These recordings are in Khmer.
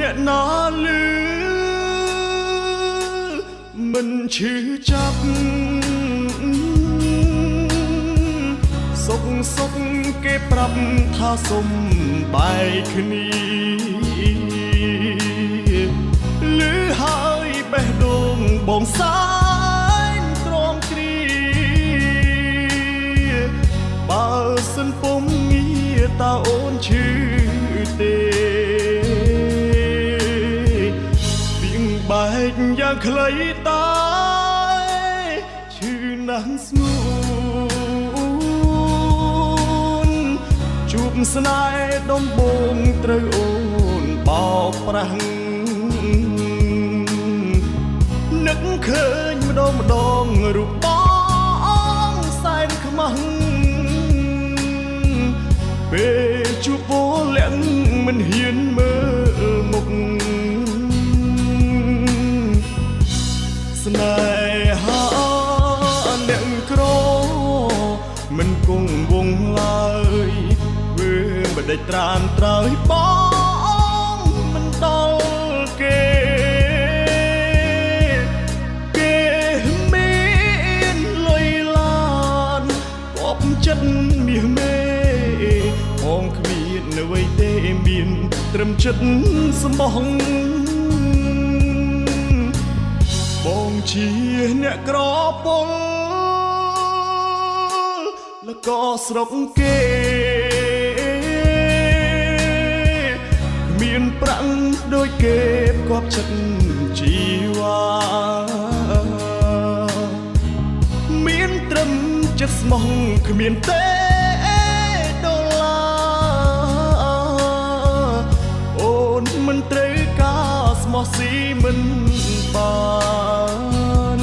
អ្នកណាលឺមិនឈឺចាប់សុកគេប្រាប់ថាសុំបែកគ្នាលឺហើយបេះដូងបងសាយទ្រាំគ្រីបើសិនពុំងារតើអូនឈឺទេពីងបែកយ៉ាងខ្លីតែឈឺណាស់ស្ងួនជួបស្នេហ៍ដំបងត្រូវអូនបោកប្រាស់នឹកឃើញម្ដងរូបបងសែនខ្មាស់ពេលជួបពលលាក់មិនហ៊ានមើលមុខស្នេហាអ្នកក្រមិនគង់វង្សឡើយធ្វើមិនដេចត្រានត្រើយបងមិនដល់គេមានលុយឡានបបចិត្តមាសមេបងគ្មានអ្វីទេមានត្រឹមចិត្តស្មោះបងជាអ្នកក្រពលแล้วก็ស្រុកគេគ្មានប្រាំងដូចគេផ្គាប់ចិត្តជីវ៉ាមានត្រឹមចិត្តស្មោះគ្មានទេដុល្លារអូនមិនត្រូវការស្មោះស៊ីមិនបាន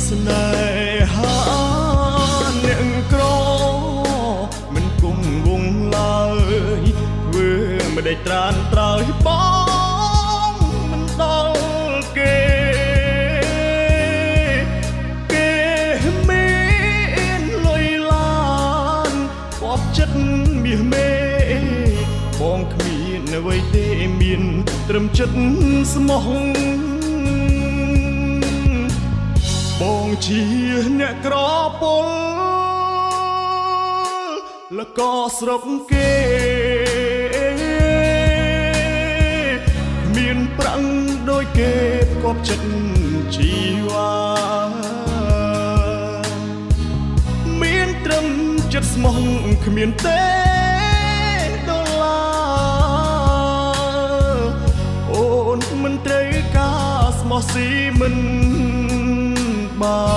ស្នេហាអ្នកក្រមិនគុំវងឡើយធ្វើមិនដេចត្រានត្រើយបងមិនដល់គេមានលុយឡានបបចិត្តមាសមេបងគ្មានអ្វីទេមានត្រឹមចិត្តស្មោះបងជាអ្នកក្រពលแล้วก็ស្រុកគេមានប្រាំងដូចគេផ្គាប់ចិត្តជីវ៉ាមានត្រឹមចិត្តស្មោះគ្មានទេដុល្លារអូនមិនត្រូវការស្មោះស៊ីមិនបាន